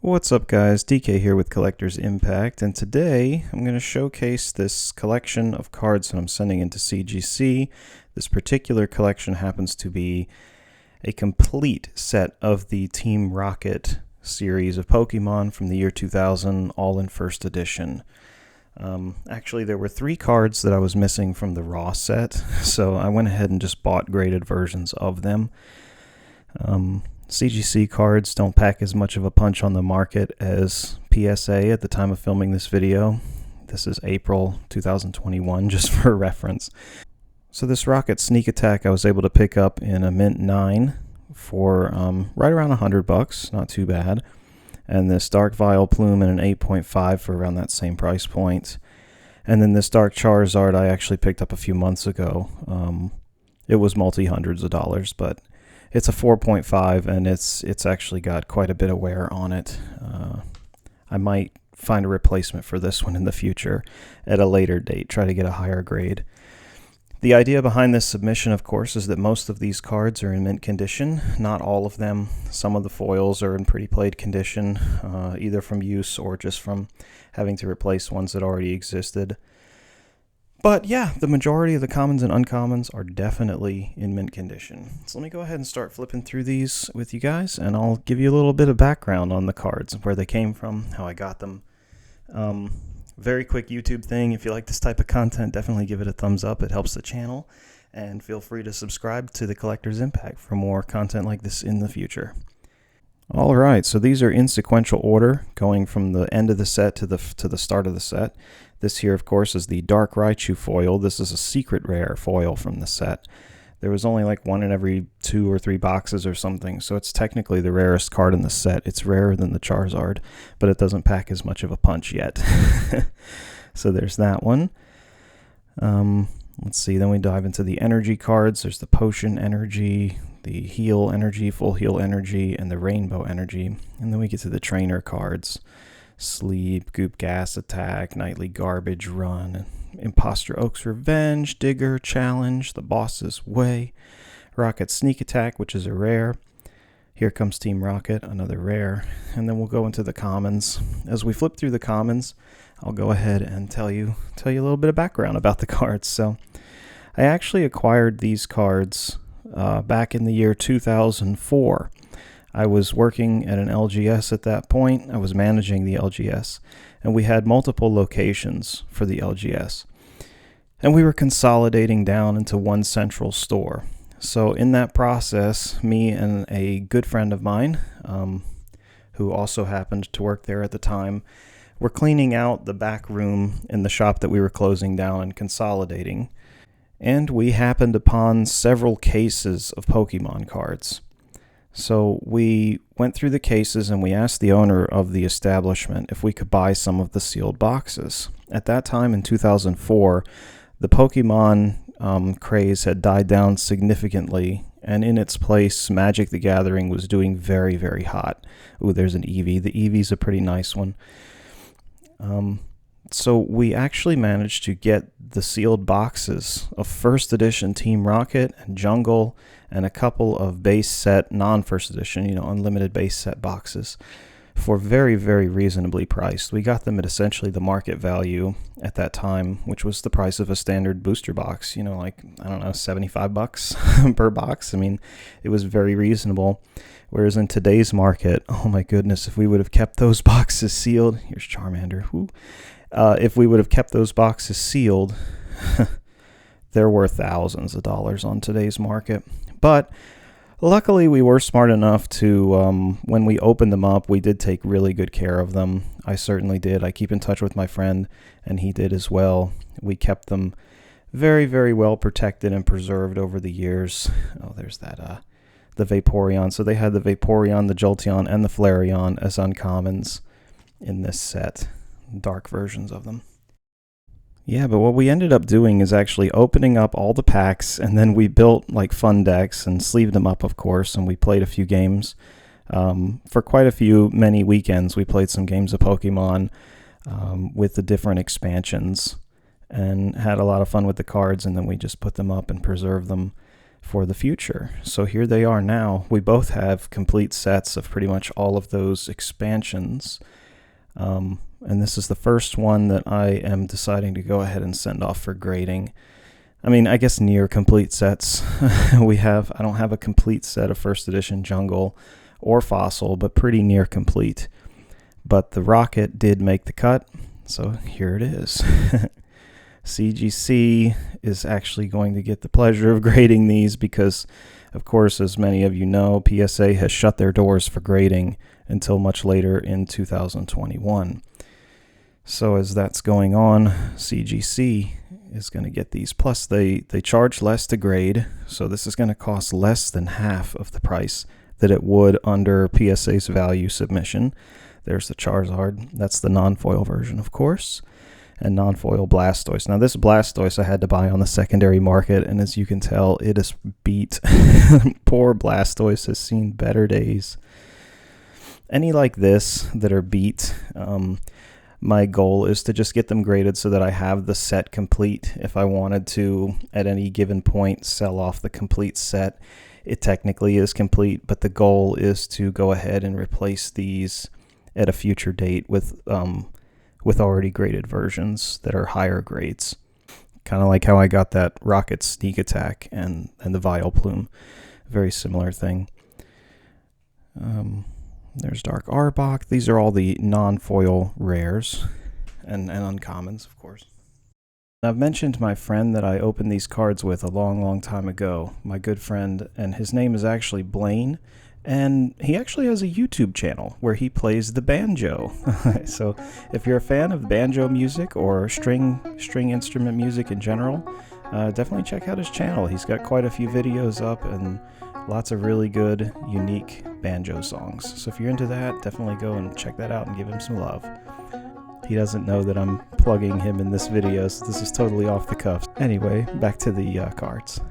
What's up guys, DK here with Collector's Impact, and today I'm going to showcase this collection of cards that I'm sending into CGC. This particular collection happens to be a complete set of the Team Rocket series of Pokemon from the year 2000, all in first edition. Actually, there were 3 cards that I was missing from the raw set, so I went ahead and just bought graded versions of them. CGC cards don't pack as much of a punch on the market as PSA at the time of filming this video. This is April 2021, just for reference. So this Rocket Sneak Attack I was able to pick up in a Mint 9 for right around $100, not too bad. And this Dark Vileplume in an 8.5 for around that same price point. And then this Dark Charizard I actually picked up a few months ago. It was multi-hundreds of dollars, but it's a 4.5, and it's actually got quite a bit of wear on it. I might find a replacement for this one in the future at a later date, try to get a higher grade. The idea behind this submission, of course, is that most of these cards are in mint condition. Not all of them. Some of the foils are in pretty played condition, either from use or just from having to replace ones that already existed. But yeah, the majority of the commons and uncommons are definitely in mint condition. So let me go ahead and start flipping through these with you guys, and I'll give you a little bit of background on the cards, where they came from, how I got them. Very quick YouTube thing. If you like this type of content, definitely give it a thumbs up. It helps the channel. And feel free to subscribe to the Collector's Impact for more content like this in the future. Alright, so these are in sequential order, going from the end of the set to the start of the set. This here, of course, is the Dark Raichu foil. This is a secret rare foil from the set. There was only like one in every 2 or 3 boxes or something, so it's technically the rarest card in the set. It's rarer than the Charizard, but it doesn't pack as much of a punch yet. So there's that one. Let's see, then we dive into the energy cards. There's the Potion Energy, the Heal Energy, Full Heal Energy, and the Rainbow Energy. And then we get to the trainer cards. Sleep, Goop Gas Attack, Nightly Garbage Run, Imposter Oak's Revenge, Digger Challenge, The Boss's Way, Rocket Sneak Attack, which is a rare. Here comes Team Rocket, another rare. And then we'll go into the commons. As we flip through the commons, I'll go ahead and tell you a little bit of background about the cards. So I actually acquired these cards back in the year 2004. I was working at an LGS at that point. I was managing the LGS, and we had multiple locations for the LGS. And we were consolidating down into one central store. So in that process, me and a good friend of mine, who also happened to work there at the time, were cleaning out the back room in the shop that we were closing down and consolidating. And we happened upon several cases of Pokemon cards. So we went through the cases and we asked the owner of the establishment if we could buy some of the sealed boxes. At that time in 2004, the Pokemon craze had died down significantly, and in its place, Magic the Gathering was doing very, very hot. Ooh, there's an Eevee. The Eevee's a pretty nice one. So we actually managed to get the sealed boxes of first edition Team Rocket and Jungle, and a couple of base set non-first edition, unlimited base set boxes for very, very reasonably priced. We got them at essentially the market value at that time, which was the price of a standard booster box, like, I don't know, $75 per box. I mean, it was very reasonable. Whereas in today's market, oh my goodness, if we would have kept those boxes sealed, here's Charmander, whoo. If we would have kept those boxes sealed, they're worth thousands of dollars on today's market. But luckily, we were smart enough to, when we opened them up, we did take really good care of them. I certainly did. I keep in touch with my friend, and he did as well. We kept them very, very well protected and preserved over the years. Oh, there's that, the Vaporeon. So they had the Vaporeon, the Jolteon, and the Flareon as uncommons in this set. Dark versions of them. Yeah, but what we ended up doing is actually opening up all the packs, and then we built like fun decks and sleeved them up, of course, and we played a few games. For quite many weekends, we played some games of Pokemon with the different expansions and had a lot of fun with the cards, and then we just put them up and preserved them for the future. So here they are now. We both have complete sets of pretty much all of those expansions. And this is the first one that I am deciding to go ahead and send off for grading. I mean, I guess near complete sets. I don't have a complete set of first edition Jungle or Fossil, but pretty near complete. But the Rocket did make the cut, so here it is. CGC is actually going to get the pleasure of grading these because, of course, as many of you know, PSA has shut their doors for grading until much later in 2021. So as that's going on, CGC is going to get these. Plus, they charge less to grade, so this is going to cost less than half of the price that it would under PSA's value submission. There's the Charizard. That's the non-foil version, of course. And non-foil Blastoise. Now, this Blastoise I had to buy on the secondary market, and as you can tell, it is beat. Poor Blastoise has seen better days. Any like this that are beat, my goal is to just get them graded so that I have the set complete. If I wanted to, at any given point, sell off the complete set, it technically is complete, but the goal is to go ahead and replace these at a future date with already graded versions that are higher grades. Kind of like how I got that Rocket Sneak Attack and the Vileplume. Very similar thing. There's Dark Arbok. These are all the non-foil rares and uncommons, of course. I've mentioned my friend that I opened these cards with a long time ago. My good friend, and his name is actually Blaine. And he actually has a YouTube channel where he plays the banjo. So if you're a fan of banjo music or string instrument music in general, definitely check out his channel. He's got quite a few videos up and lots of really good, unique banjo songs. So if you're into that, definitely go and check that out and give him some love. He doesn't know that I'm plugging him in this video, so this is totally off the cuff. Anyway, back to the cards.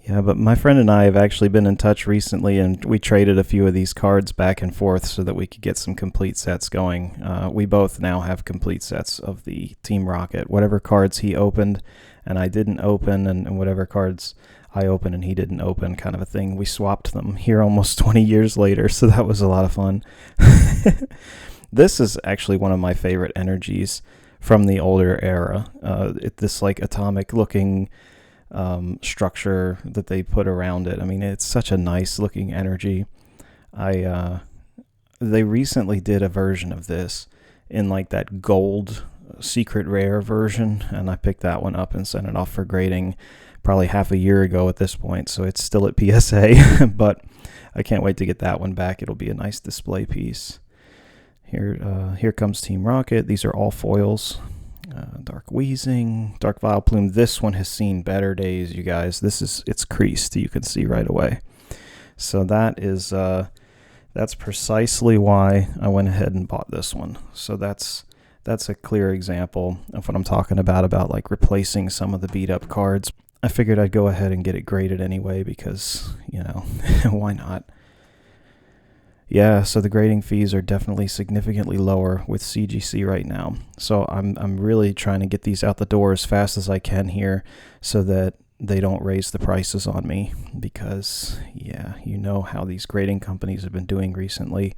Yeah, but my friend and I have actually been in touch recently, and we traded a few of these cards back and forth so that we could get some complete sets going. We both now have complete sets of the Team Rocket. Whatever cards he opened and I didn't open, and whatever cards I opened and he didn't open, kind of a thing. We swapped them here almost 20 years later, so that was a lot of fun. This is actually one of my favorite energies from the older era. This like atomic looking structure that they put around it. I mean, it's such a nice looking energy. They recently did a version of this in like that gold secret rare version, and I picked that one up and sent it off for grading probably half a year ago at this point, so it's still at PSA, but I can't wait to get that one back. It'll be a nice display piece. Here comes Team Rocket. These are all foils. Dark Wheezing, Dark Vileplume. This one has seen better days, you guys. It's creased, you can see right away. So that's precisely why I went ahead and bought this one. So that's a clear example of what I'm talking about like replacing some of the beat up cards. I figured I'd go ahead and get it graded anyway because, you know, why not? Yeah, so the grading fees are definitely significantly lower with CGC right now. So I'm really trying to get these out the door as fast as I can here so that they don't raise the prices on me because, yeah, you know how these grading companies have been doing recently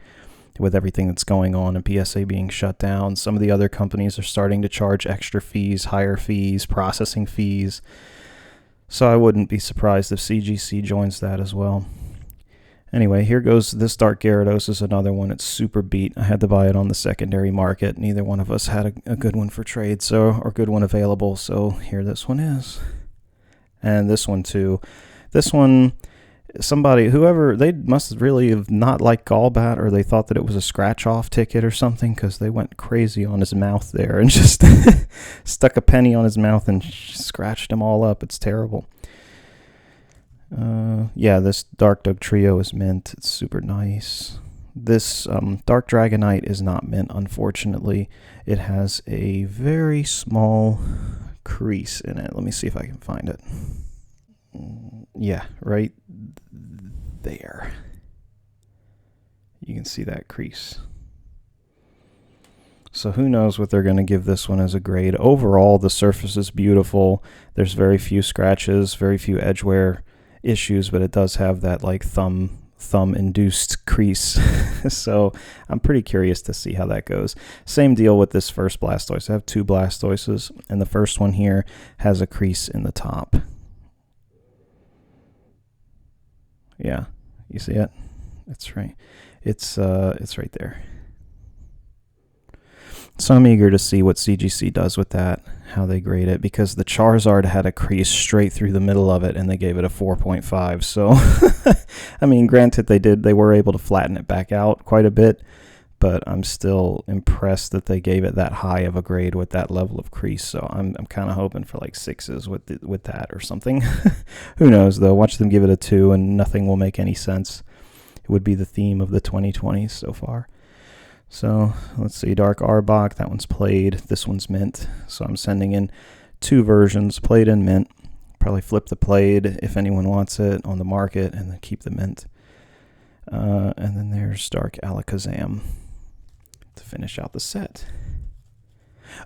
with everything that's going on and PSA being shut down. Some of the other companies are starting to charge extra fees, higher fees, processing fees. So I wouldn't be surprised if CGC joins that as well. Anyway, here goes this Dark Gyarados is another one. It's super beat. I had to buy it on the secondary market. Neither one of us had a good one for trade, or good one available. So here this one is. And this one too. This one, whoever, they must really have not liked Golbat, or they thought that it was a scratch-off ticket or something, because they went crazy on his mouth there and just stuck a penny on his mouth and scratched him all up. It's terrible. Yeah, this Dark Dugtrio is mint. It's super nice. This Dark Dragonite is not mint, unfortunately. It has a very small crease in it. Let me see if I can find it. Yeah, right there. You can see that crease. So who knows what they're going to give this one as a grade. Overall, the surface is beautiful. There's very few scratches, very few edge wear. issues, but it does have that like thumb induced crease. So I'm pretty curious to see how that goes. Same deal with this first Blastoise. I have 2 Blastoises, and the first one here has a crease in the top. Yeah, you see it? It's right. It's right there. So I'm eager to see what CGC does with that, how they grade it, because the Charizard had a crease straight through the middle of it, and they gave it a 4.5. So, I mean, granted, they were able to flatten it back out quite a bit, but I'm still impressed that they gave it that high of a grade with that level of crease. So I'm kind of hoping for like 6s with that or something. Who knows, though? Watch them give it a 2, and nothing will make any sense. It would be the theme of the 2020s so far. So let's see, Dark Arbok, that one's played, this one's mint. So I'm sending in 2 versions, played and mint. Probably flip the played if anyone wants it on the market, and then keep the mint. And then there's Dark Alakazam to finish out the set.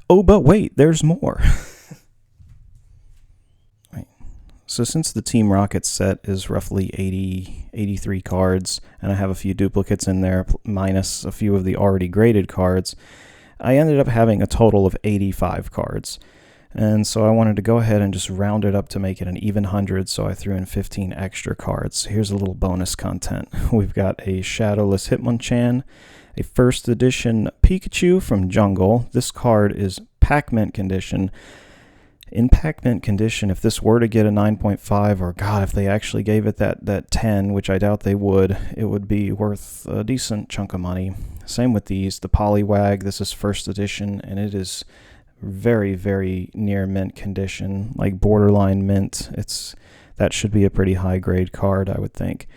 Oh, but wait, there's more. So since the Team Rocket set is roughly 83 cards, and I have a few duplicates in there, minus a few of the already graded cards, I ended up having a total of 85 cards. And so I wanted to go ahead and just round it up to make it an even 100, so I threw in 15 extra cards. Here's a little bonus content. We've got a Shadowless Hitmonchan, a first edition Pikachu from Jungle. This card is Pac-Mint condition. In Pac-Mint condition, if this were to get a 9.5, or God, if they actually gave it that 10, which I doubt they would, it would be worth a decent chunk of money. Same with these. The Poliwag, this is first edition, and it is very, very near mint condition, like borderline mint. That should be a pretty high grade card, I would think.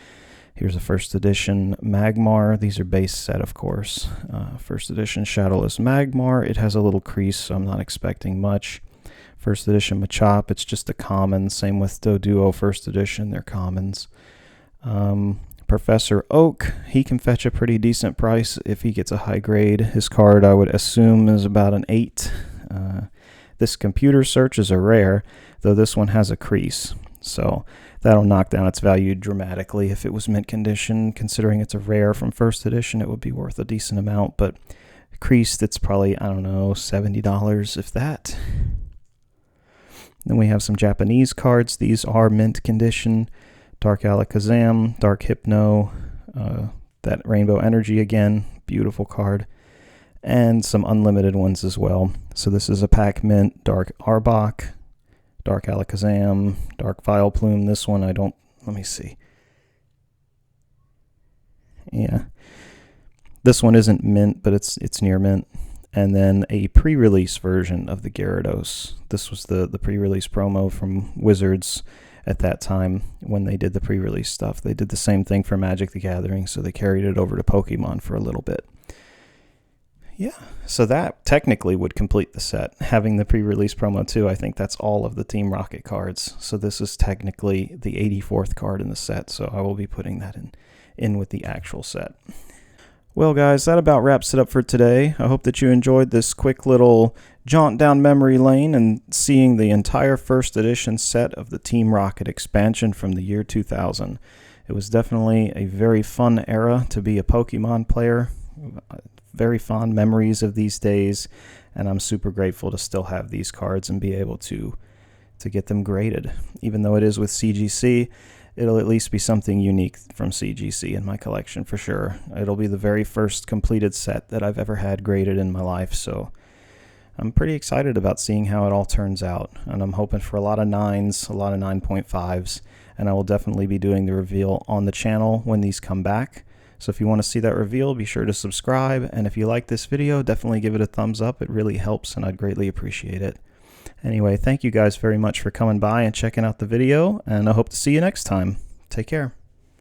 Here's a first edition Magmar. These are base set, of course. First edition Shadowless Magmar. It has a little crease, so I'm not expecting much. First edition Machop, it's just a common. Same with Doduo first edition, they're commons. Professor Oak, he can fetch a pretty decent price if he gets a high grade. His card, I would assume, is about an 8. This Computer Search is a rare, though this one has a crease. So that'll knock down its value dramatically if it was mint condition. Considering it's a rare from first edition, it would be worth a decent amount, but creased, it's probably, I don't know, $70, if that. Then we have some Japanese cards. These are mint condition. Dark Alakazam, Dark Hypno, that Rainbow Energy again, beautiful card. And some unlimited ones as well. So this is a pack mint, Dark Arbok, Dark Alakazam, Dark Vileplume. This one let me see. Yeah. This one isn't mint, but it's near mint. And then a pre-release version of the Gyarados. This was the pre-release promo from Wizards at that time when they did the pre-release stuff. They did the same thing for Magic the Gathering, so they carried it over to Pokemon for a little bit. Yeah, so that technically would complete the set. Having the pre-release promo too, I think that's all of the Team Rocket cards. So this is technically the 84th card in the set, so I will be putting that in with the actual set. Well, guys, that about wraps it up for today. I hope that you enjoyed this quick little jaunt down memory lane and seeing the entire first edition set of the Team Rocket expansion from the year 2000. It was definitely a very fun era to be a Pokemon player. Very fond memories of these days, and I'm super grateful to still have these cards and be able to get them graded. Even though it is with CGC, it'll at least be something unique from CGC in my collection for sure. It'll be the very first completed set that I've ever had graded in my life, so I'm pretty excited about seeing how it all turns out. And I'm hoping for a lot of 9s, a lot of 9.5s, and I will definitely be doing the reveal on the channel when these come back. So if you want to see that reveal, be sure to subscribe, and if you like this video, definitely give it a thumbs up. It really helps, and I'd greatly appreciate it. Anyway, thank you guys very much for coming by and checking out the video, and I hope to see you next time. Take care.